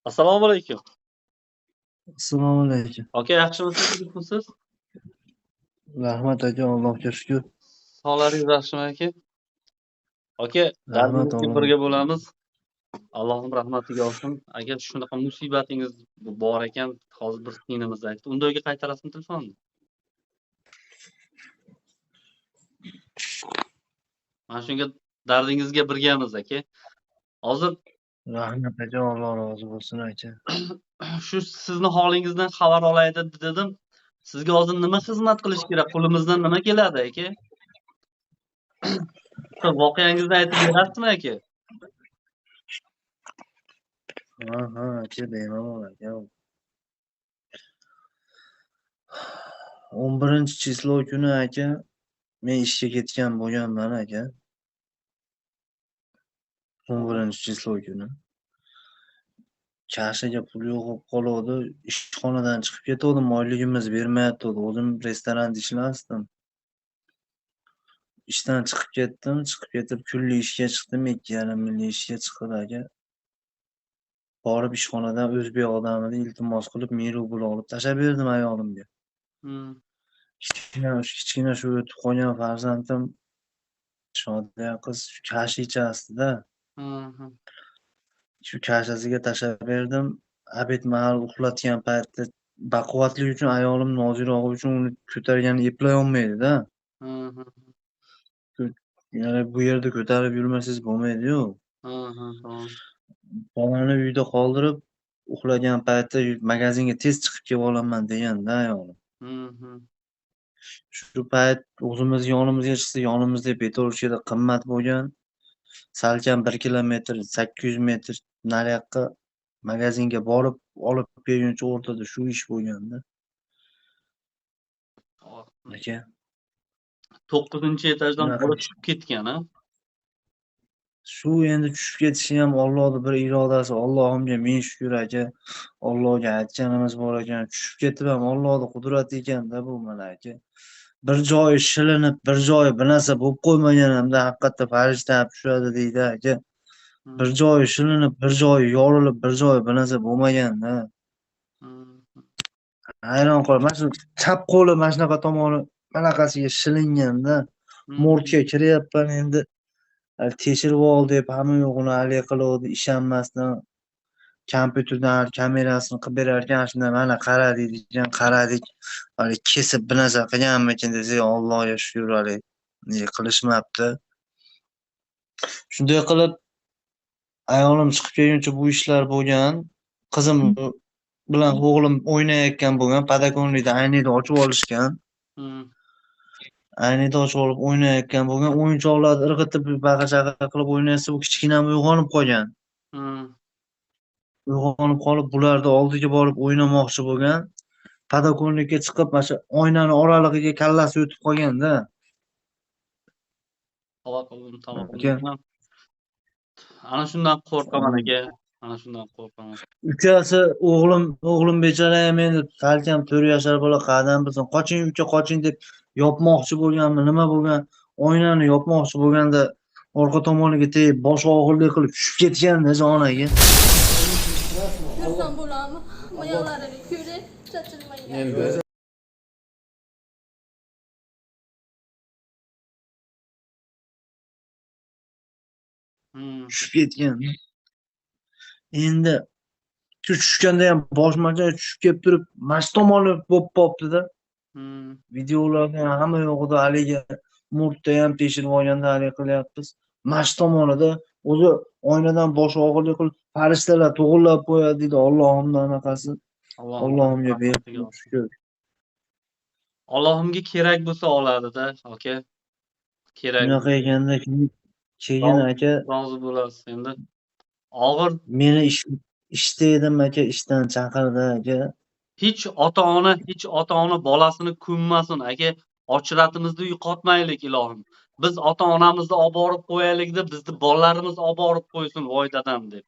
Assalomu alaykum. Assalomu alaykum. Aka, yaxshimisiz, yuribmisiz? Rahmat aka, Allohga shukr. Sog'laringiz yaxshimi aka? Aka, Rahmat dardingizga Allohga. birga bo'lamiz. Allohning rahmatiga olsin. Agar shunaqa musibatingiz bor ekan, hozir bir singlimiz aytdi. Unda uyga qaytarasizmi telefonni? Mana shunga dardingizga birgamiz aka. Hozir Rahmat aka, Alloh rozi bo'lsin aka. shu sizni holingizdan xabar olay dedim. Sizga hozir nima xizmat qilish kerak? Qo'limizdan nima keladi aka? Voqeangizni aytib berasizmi aka? Ha aka, bemalol aka. 11-chislo kuni aka men ishga ketgan bo'lganman aka. 11-chislo kuni. Kashaga pul yo'q qoladi, ishxonadan chiqib ketdim, oyligimiz bermayapti. O'zim restoranda ishlasdim. Ishdan chiqib ketdim, chiqib ketib kunlik ishga chiqdim, 2,5 minglik ishga chiqib aka. Borib ishxonadan o'zbek odamini iltimos qilib, men rubl olib tashlab berdim ayolimga. Kichkina shu o'tib qolgan farzandim Shodiya qiz kasha ichasida. Shu kashasiga tashlab berdim. Obed mahal uxlatgan paytda baquvvatlik uchun ayolim nozirog'i uchun uni ko'targani eplay olmaydi-da. Yana bu yerda ko'tarib yurmasangiz bo'lmaydi-yu. Bolani uyda qoldirib, uxlagan paytda magazinga tez chiqib kelib olaman deganda ayolim. Shu payt o'zimiz yonimizga chiqsa, yonimizda Petrochkada qimmat bo'lgan. Salkam 1 kilometr, 800 metr nariyoqqa magazinga borib, olib berguncha o'rtada shu ish bo'lganda. Aka. 9-etajdan bola tushib ketgan, ha? Shu endi tushib ketishi ham Allohning bir irodasi. Allohimga ming shukr aka. Allohga aytganimiz bor ekan. Tushib ketib ham Allohning qudrati ekan-da bu mana aka. Bir joyi shilinib, bir joyi bir narsa bo'lib qo'ymaganimda haqiqatda farishta tushadi deydi aka. Bir joyi shilinib, bir joyi yorilib, bir joyi bir narsa bo'lmaganda. Hayron qolib, mana shu chap qo'li mana shunaqa tomoni bunaqasiga shilinganda morgga kiryapman endi. Tekshirib ol deb hamma yo'g'ini haligi qiluvdi, ishonmasdan kompyuterdan kamerasini qilib berar ekan, shunda mana qara deydigan, qaradik. Hali kesib bir narsa qilganmikin desak, Allohga shukr hali qilishmabdi. Shunday qilib ayolim chiqib kelguncha bu ishlar bo'lgan. Qizim bilan o'g'lim o'ynayotgan bo'lgan, padagonlikda aynida ochib olishgan. Aynida ochib olib o'ynayotgan bo'lgan, o'yinchoqlarni irg'itib baqa-chaqa qilib o'ynaysa, bu kichkinam uyg'onib qolgan. Uyg'onib qolib, bularni oldiga borib o'ynamoqchi bo'lgan. Padagonlikka chiqib, mana shu oynani oralig'iga kallasi o'tib qolganda. Ana shundan qo'rqaman aka. Ana shundan qo'rqaman. Ukasi o'g'lim bechora ham endi salkam 4 yashar bola qadam bilsin. Qoching uka, qoching deb yopmoqchi bo'lganmi, nima bo'lgan? Oynani yopmoqchi bo'lganda orqa tomoniga tegib, bosh og'irlik qilib tushib ketganda jonaga. Yursam bo'ladimi? Oyoqlarini ko'rib, chachilmagan. Tushib ketgan. Endi tushganda ham bosh mashina tushib kelib turib, mashina tomoni bo'lib qolibdi-da. Videolarda hamma yo'g'ida haligi murtda ham tekshirib olganda haligi qilyapmiz. Mashina tomonida o'zi oynadan bosh og'irlik qilib, farishtalar to'g'irlab qo'yadi deydi. Allohimdan anaqasi. Allohimga berib shukr. Allohimga kerak bo'lsa oladi-da, aka. Kerak. Shunaqa ekanda keyin aka rozi bo'lasiz endi. Og'ir meni ishda edim aka, ishdan chaqirdi aka. Hech ota-ona bolasini ko'mmasin aka. Ochiratimizni yo'qotmaylik ilohim. Biz ota-onamizni olib borib qo'yaylik deb, bizni bolalarimiz olib borib qo'ysin voy dadam deb.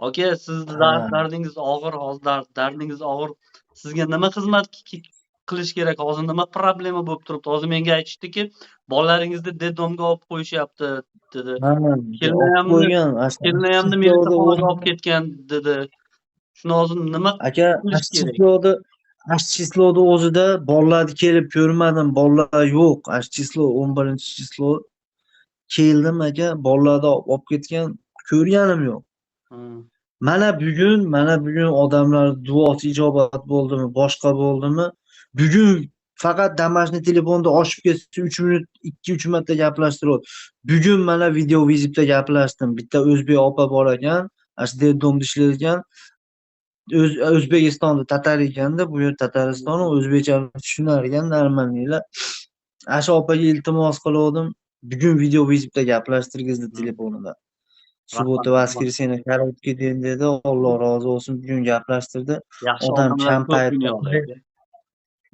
Aka, sizni dardingiz og'ir, hozir dardingiz og'ir. Sizga nima xizmat qilish kerak? Hozir nima problema bo'lib turibdi? Hozir menga aytishdiki, bolalaringizni deddomga olib qo'yishyapti dedi. Kelinayamni militsiyaxonaga olib ketgan dedi. Shuni hozir nima Aka, qilish kerak? Ashchislovni o'zida bolalarni kelib ko'rmadim. Bolalar yo'q. Ashchislov 11-chislo keldim aka, bolalarni olib ketgan, ko'rganim yo'q. Hmm. Mana bugun odamlar duosi ijobat bo'ldimi, boshqa bo'ldimi? Bugun faqat домашний telefonda ochib ketsa 3 minut 2-3 marta gaplashtiradi. Bugun mana video vizitda gaplashdim. Bitta o'zbek opa bor ekan, ash detdomda ishlaydigan. O'zbekistonda tatar ekanda, bu yer Tatariston, o'zbekchani tushunar ekan, normalnilar. Asha opaga iltimos qildim. Bugun video vizitda gaplashtirgizdi telefonida. Subota Rahmat. воскресенье karaoke dedi. Alloh rozi bo'lsin. Bugun gaplashtirdi. Yaxshi Odam odamlar kam ko'p paytda dunyoda aka.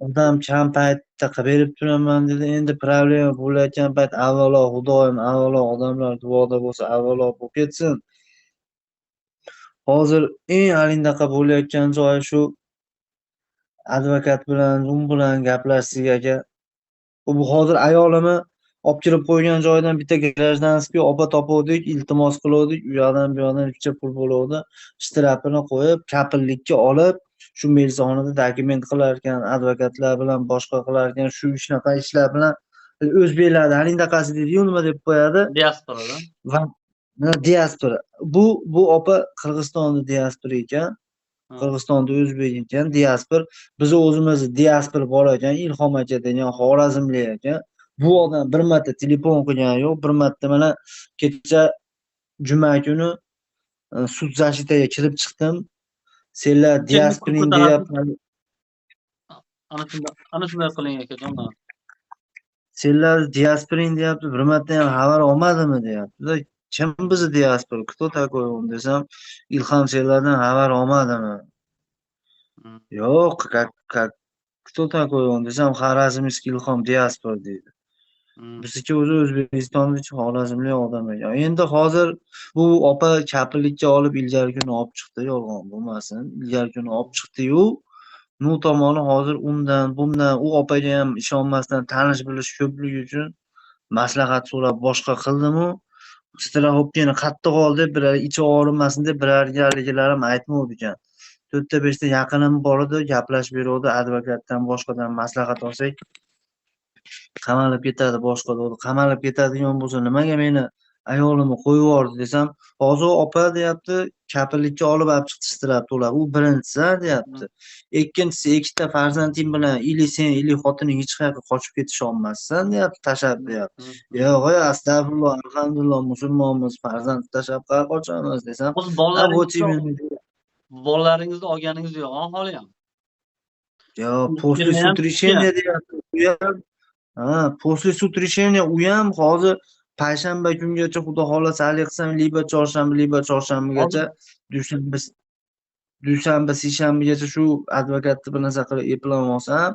odam kam paytda qilib berib turaman dedi. Endi problema bo'layotgan payt avvalo Xudoyim, avvalo odamlar duoda bo'lsa, avvalo bo'lib ketsin. Hozir eng alindaqa bo'layotgan joyi shu advokat bilan, bilan gaplashdik aka. Bu hozir ayolimni olib kirib qo'ygan joydan bitta grajdanskiy opa topuvdik, iltimos qiluvdik, u yoqdan bu yoqdan picha pul bo'luvdi. Shtrapini qo'yib, kapillikka olib, shu mezonida dokument qilar ekan, advokatlar bilan boshqa qilar ekan, shu shunaqa ishlar bilan o'zbeklarni halindaqasi deydi-yu, nima deb qo'yadi? Diasporadan. Va diaspora. Bu opa Qirg'izistonda diaspora ekan. Qirg'izistonda o'zbek ekan, diaspor. Biz o'zimizni diaspor bor ekan, Ilhom aka degan Xorazmlik ekan. Bu odam bir marta telefon qilgani yo'q, bir marta mana kecha juma kuni sud zashitaga kirib chiqdim. Senlar diasporing deyapman. Ana shunday qiling akajon. Senlar diasporing deyapti, bir marta ham xabar olmadimi deyapti. Kim bizni diaspor? Кто такой он desam, Ilhom senlardan xabar olmadimi? Yo'q, как кто такой он desam, Xorazmskiy Ilhom diaspor deydi. Bizniki o'zi O'zbekistonda Xorazmlik odam ekan. Endi hozir bu opa kapillikka olib ilgari kuni olib chiqdi, yolg'on bo'lmasin. Ilgari kuni olib chiqdi-yu, nu tomoni hozir undan, bundan, u opaga ham ishonmasdan tanish bilish ko'pligi uchun maslahat so'rab boshqa qildim-u, strahobkani qattiq ol deb, biror ichi og'rimasin deb birargaligilarim aytmovdi ekan. 4-5 ta yaqinim bor edi, gaplashib beruvdi, advokatdan boshqadan maslahat olsak qamalib ketadi, boshqa dedi. Qamalib ketadigan bo'lsa nimaga meni ayolimni qo'yib yubordi desam, hozir opa deyapti, kapillikka olib chiqdi shtrab to'lab. U birinchisi deyapti. Ikkinchisi ikkita farzanding bilan ili sen ili xotining hech qayerga qochib ketisha olmassan deyapti, tashab deyapti. Yo'q, astag'firulloh, alhamdulillah musulmonmiz, farzand tashab qayerga qochamiz desam, O'z bolalaringizni olganingiz yo'q, hali ham. Yo, после суд решения deyapti. После суд решения u ham hozir payshanba kungacha xudo xolasa hal qilsam, liba chorshanbagacha, dushanba, seshanbagacha shu advokatni bir narsa qilib eplab olsam,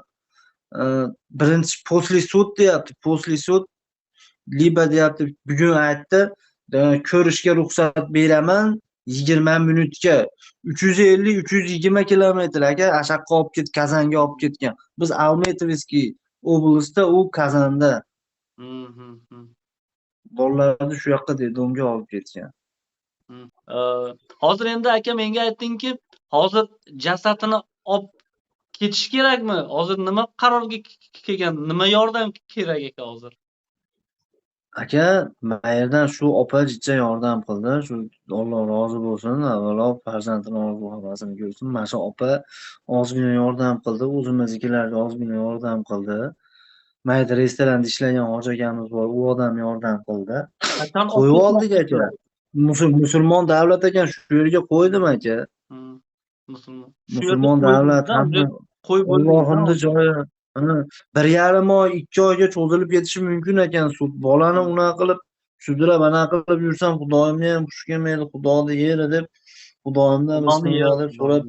birinchi после суд deyapti, после суд liba deyapti, bugun aytdi, ko'rishga ruxsat beraman 20 minutga 350-320 kilometr aka, Ashaqqa olib ket, Kazanga olib ketgan. Biz Almetovskiy oblastda, u Kazanda. Bolalarni shu yoqqa detdomga olib ketgan. Hozir endi aka menga aytdingki, hozir jasadini olib ketish kerakmi? Hozir nima qarorga kelgan? Nima yordam kerak aka hozir? Aka, mayerdan shu opa jicha yordam qildi. Shu Alloh rozi bo'lsin, avvalo farzandini orzu havasini ko'rsin. Mana shu opa ozgina yordam qildi, o'zimiznikilarga ozgina yordam qildi. Mayda restoranda ishlagan hoji akamiz bor, u odam yordam qildi. Qo'yib oldik aka. Musulmon davlat ekan, shu yerga qo'ydim aka. Musulmon davlat hamma qo'yib Allohimning joyi. 1,5 oy, 2 oyga cho'zilib ketishi mumkin ekan sud. Bolani unaqa qilib sudrab, anaqa qilib yursam, Xudoyimga ham xush kelmaydi, Xudoni yeri deb, Xudoyimdan bismillah deb so'rab,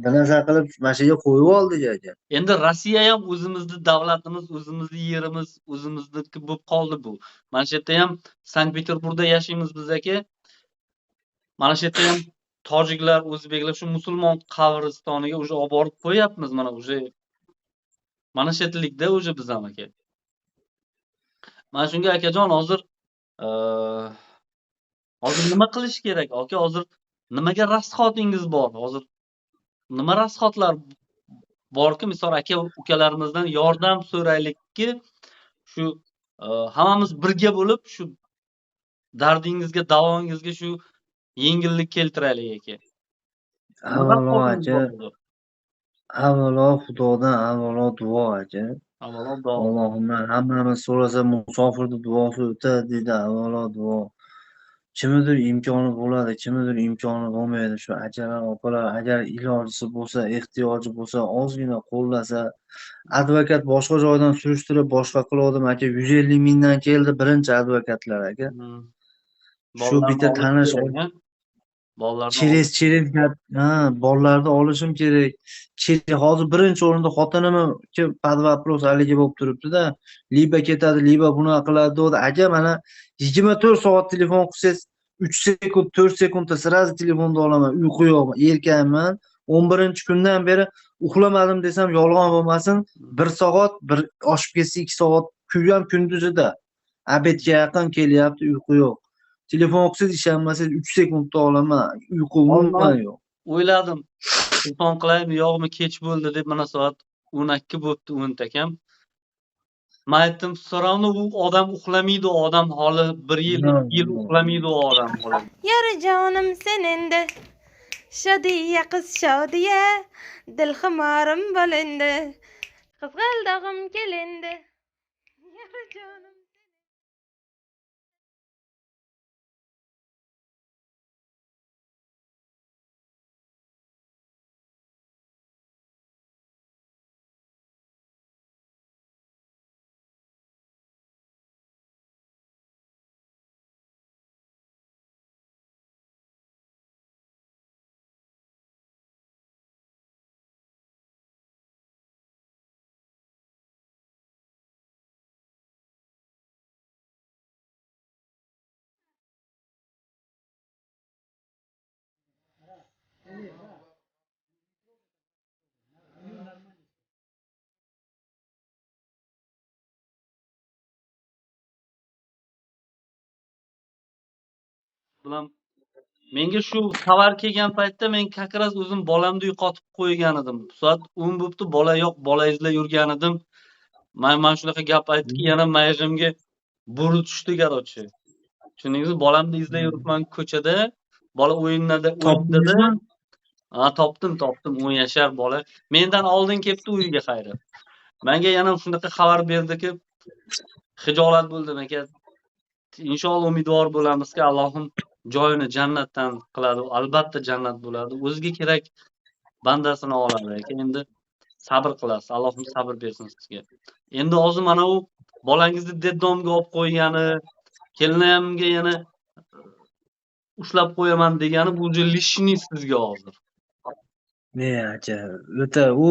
bir narsa qilib mana shu yerga qo'yib oldik aka. Endi Rossiya ham o'zimizni davlatimiz, o'zimizni yerimiz, o'zimizniki bo'lib qoldi bu. Mana shu yerda ham Sankt-Peterburgda yashaymiz biz aka. Mana shu yerda ham tojiklar, o'zbeklar shu musulmon qabristoniga уже olib borib qo'yapmiz, mana уже mana shu yerlikda уже biz ham aka. Mana shunga akajon hozir nima qilish kerak aka? Hozir nimaga rasxotingiz bor? Hozir nima rasxotlar borki, misol aka ukalarimizdan yordam so'raylikki, shu hammamiz birga bo'lib shu dardingizga, davongizga shu yengillik keltiraylik aka. Nima Avvalo rasxotingiz aka, bor hozir? avvalo Xudodan avvalo duo aka. Avvalo duo. Allohimdan hammamiz so'rasa musofirni duosi o'tadi deydi, avvalo duo. Kimnidir imkoni bo'ladi, kimnidir imkoni bo'lmaydi. Shu akalar, opalar agar ilojisi bo'lsa, ehtiyoji bo'lsa, ozgina qo'llasa, advokat boshqa joydan surishtirib boshqa qiluvdim aka. 150 mingdan keldi birinchi advokatlar aka. Shu bitta tanish cheres gap, bolalarni olishim kerak. Hozir birinchi o'rinda xotinimki под вопрос haligi bo'lib turibdi-da. Liba ketadi, liba bunaqa qiladi dedi. Aka mana 24 soat telefon qilsangiz 3 sekund, 4 sekundda sразу telefonni olaman. Uyqu yo'qman, erkakman. 11-kundan beri uxlamadim desam yolg'on bo'lmasin. 1 soat, bir oshib ketsa 2 soat, ham kunduzida. Obedga yaqin kelyapti, uyqu yo'q. Telefon qilsangiz ishonmasangiz 3 sekundda olaman. Uyqu umuman yo'q. O'yladim. Telefon qilaymi, yo'qmi, kech bo'ldi deb, mana soat 12 bo'pti, 10 takam. Men aytdim, so'ravni u odam uxlamaydi, odam holi 1 yil, 2 yil uxlamaydi u odam. Yara jonim sen endi. Shodiya qiz shodiya. Dil ximorim bo'lindi. Qizg'aldog'im kelindi. Yara jonim bilan menga shu xabar kelgan paytda men как раз o'zim bolamni yo'qotib qo'ygan edim. Soat 10 bo'pti, bola yo'q, bola izlab yurgan edim. Men shunaqa gap aytdiki, yana mayjimga bo'ri tushdi garochi. Tushundingizmi? Bolamni izlab yuribman ko'chada. Bola o'yinlarda. Topdim, 10 yashar bola. Mendan oldin kelibdi uyiga xayri. Menga yana shunaqa xabar berdiki, xijolat bo'ldim aka. Inshaalloh umidvor bo'lamizki, Allohim joyini jannatdan qiladi. Albatta jannat bo'ladi. O'ziga kerak bandasini oladi aka. Endi sabr qilasiz. Allohim sabr bersin sizga. Endi hozir mana u bolangizni deddomga olib qo'ygani, kelinimga yana ushlab qo'yaman degani bu lishni sizga hozir. Ne aka, o'ta u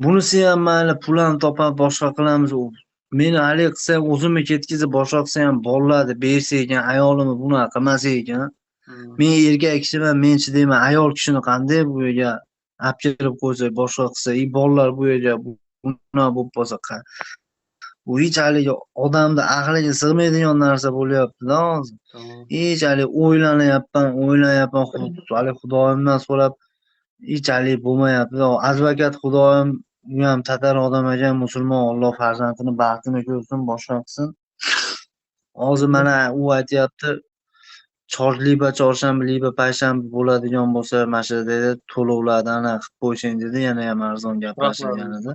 bunisi ham mayli pulni topib boshqa qilamiz. Meni hali qilsa o'zimni ketkizib boshqa qilsa ham bo'ladi, bersa ekan, ayolimni bunaqa qilmasa ekan. Men erkak kishiman, men chidayman. Ayol kishini qanday bu yerga olib kelib qo'ysa, boshqa qilsa, bolalar bu yerga bunaqa bo'lib qolsa, bu hech haligi odamni aqliga sig'maydigan narsa bo'lyapti-da hozir. Hech haligi o'ylanyapman, hali Xudoyimdan so'rab hech haligi bo'lmayapti. Advokat Xudoyim u ham tatar odam ekan, musulmon, Alloh farzandini baxtini ko'rsin, boshqa qilsin. Hozir mana u aytyapti, liba chorshanba, liba payshanba bo'ladigan bo'lsa, mana shu dedi, to'lovlardan qilib qo'yishing dedi, yana ham arzon gaplashilgan edi.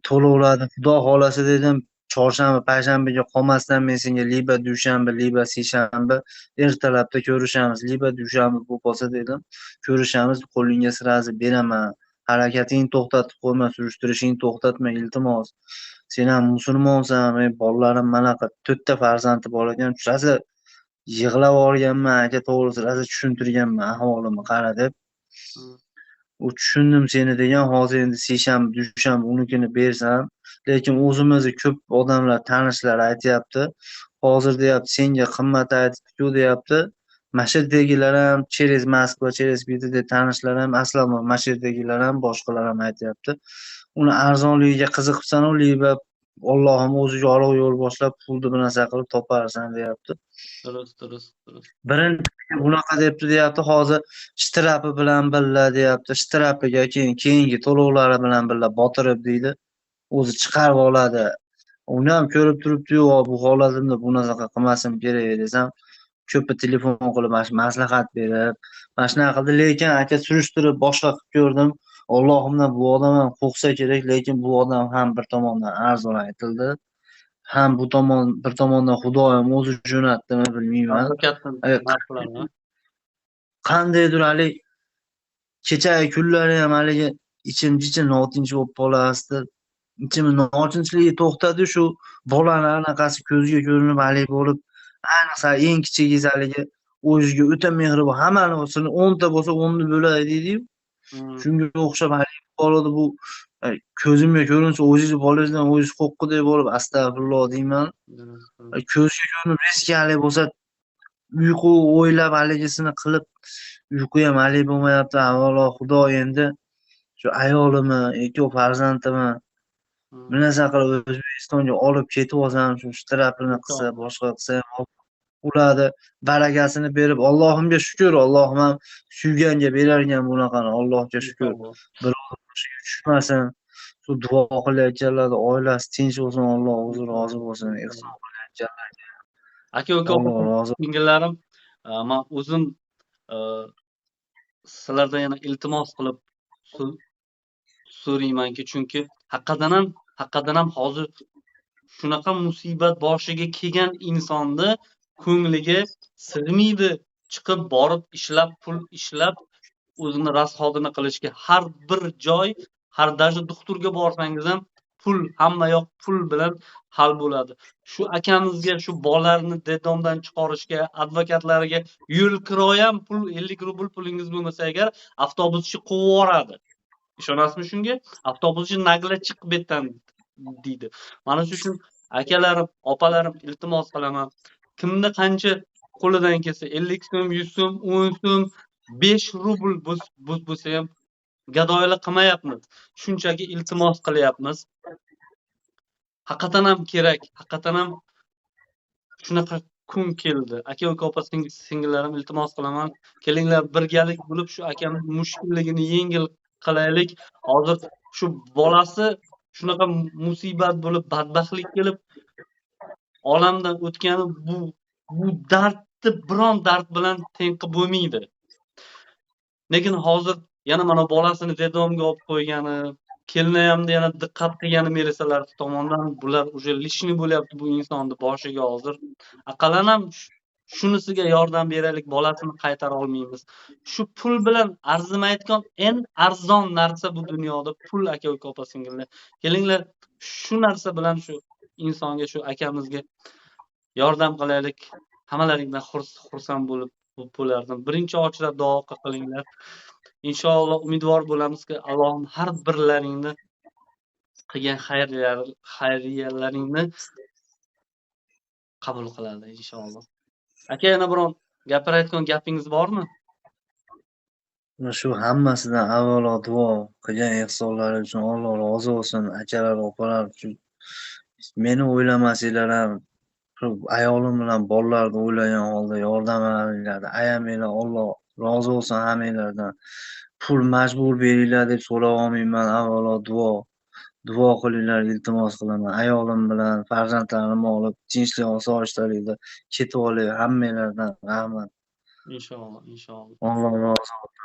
To'lovlarni Xudo xolasa dedim, chorshanba, payshanbaga qolmasdan men senga liba dushanba, liba seshanba ertalabda ko'rishamiz. Liba dushanba bo'lib qolsa dedim, ko'rishamiz, qo'lingga sirazi beraman. Harakatingni to'xtatib qo'yma, surishtirishingni to'xtatma, iltimos. Sen ham musulmonsan, men bolalarim manaqa 4 ta farzandi bor ekan, tushasi yig'lab olganman aka, to'g'risi rosa tushuntirganman ahvolimni qara deb. U tushundim seni degan, hozir endi seshanba, dushanba unikini bersam, lekin o'zimizni ko'p odamlar, tanishlar aytyapti. Hozir deyapti, senga qimmat aytibdi-ku deyapti. Mashirdagilar ham, через Moskva, через Pitda tanishlar ham, aslan mashirdagilar ham, boshqalar ham aytyapti. Uni arzonligiga qiziqibsan-u, liba Allohim o'zi yorug' yo'l boshlab pulni bir narsa qilib toparsan deyapti. Durust. Birinchi bunaqa debdi deyapti, hozir shtirapi bilan birga deyapti. Shtirapiga keyingi to'lovlari bilan birga botirib deydi. O'zi chiqarib oladi. Uni ham ko'rib turibdi-yu, bu holatimda bu narsa qilmasim kerak desam, ko'pga telefon qilib maslahat berib, mana shunaqa qildi. Lekin aka surishtirib boshqa qilib ko'rdim. Allohimdan bu odam ham qo'rqsa kerak, lekin bu odam ham bir tomondan arzon aytildi. Ham bu tomon bir tomondan Xudoyim o'zi jo'natdimi bilmayman. Advokatdan narxlarni. Qandaydir hali kechagi kunlari ham haligi ichim notinch bo'lib qolasdi. Ichim notinchligi to'xtadi, shu bolani anaqasi ko'zga ko'rinib haligi bo'lib, ayniqsa eng kichigingiz haligi o'ziga o'ta mehribon, hammasini 10 ta bo'lsa 10 ni bo'ladi deydi-yu. Shunga o'xshab haligi bolada bu ko'zimga ko'rinsa o'zingiz bolangizdan o'zingiz qo'rqqudek bo'lib, astag'firulloh deyman. Ko'zga ko'rinib riskali bo'lsa uyqu o'ylab haligisini qilib uyqu ham hali bo'lmayapti. Avvalo Xudo endi shu ayolimi, ikki farzandimi bir narsa qilib O'zbekistonga olib ketib olsam, shu shtrapini qilsa, boshqa qilsa ham ularni barakasini berib, Allohimga shukr, Allohim ham suyganga berarkan bunaqani, Allohga shukr. Birovni boshiga tushmasin. Shu duo qilayotganlarni oilasi tinch bo'lsin, Alloh o'zi rozi bo'lsin. Ehson qilayotganlarga Aka-uka, Alloh rozi. singillarim, men o'zim sizlardan yana iltimos qilib so'raymanki, chunki haqiqatan ham hozir shunaqa musibat boshiga kelgan insonni ko'ngliga sig'maydi chiqib borib ishlab pul ishlab o'zini rasxodini qilishga. Har bir joy, har даже doktorga borsangiz ham pul, hamma yoq pul bilan hal bo'ladi. Shu akamizga shu bolalarni dedomdan chiqarishga, advokatlariga yo'l kiroyi ham pul 50 rubl pulingiz bo'lmasa agar avtobuschi quvib yuboradi. Ishonasizmi shunga? Avtobuschi nagla chiq bu yerdan deydi. Mana shu uchun akalarim, opalarim iltimos qilaman. Kimda qancha qo'lidan kelsa 50 so'm, 100 so'm, 10 so'm, 5 rubl bo'lsa ham gadoylik qilmayapmiz. Shunchaki iltimos qilyapmiz. Haqiqatan ham kerak, haqiqatan ham shunaqa kun keldi. Aka-uka, opa singillarim iltimos qilaman. Kelinglar birgalik bo'lib shu akamiz mushkulligini yengil qilaylik. Hozir shu bolasi shunaqa musibat bo'lib, badbaxtlik kelib olamdan o'tgani bu dardni biron dard bilan teng qilib bo'lmaydi. Lekin hozir yana mana bolasini dedomga olib qo'ygani, kelinayamda yana diqqat qilgani melisalar tomonidan bular уже lishni bo'lyapti bu insonni boshiga hozir. Aqallan ham shunisiga yordam beraylik, bolasini qaytara olmaymiz. Shu pul bilan arzimaydigan eng arzon narsa bu dunyoda pul, aka-uka, opa singillar. Kelinglar shu narsa bilan shu insonga, shu akamizga yordam qilaylik. Hammalaringdan xursand bo'lardim. Birinchi ochilib duo qilinglar. Inshaalloh umidvor bo'lamizki, Allohim har birlaringni qilgan xayriyalaringni qabul qiladi inshaalloh. Aka, yana biron gapirayotgan gapingiz bormi? Shu hammasidan avvalo duo qilgan ehsonlari uchun Alloh rozi bo'lsin. Akalar, opalar, meni o'ylamasanglar ham ayolim bilan bolalarni o'ylagan holda yordamlaringlarni ayamanglar. Alloh rozi bo'lsin hammanglardan. Pul majbur beringlar deb so'rab olmayman. Avvalo duo qilinglar, iltimos qilaman. Ayolim bilan farzandlarimni olib tinchlik osoyishtalikda ketib olay. Hammanglardan rahmat. Inshaalloh. Alloh rozi bo'lsin.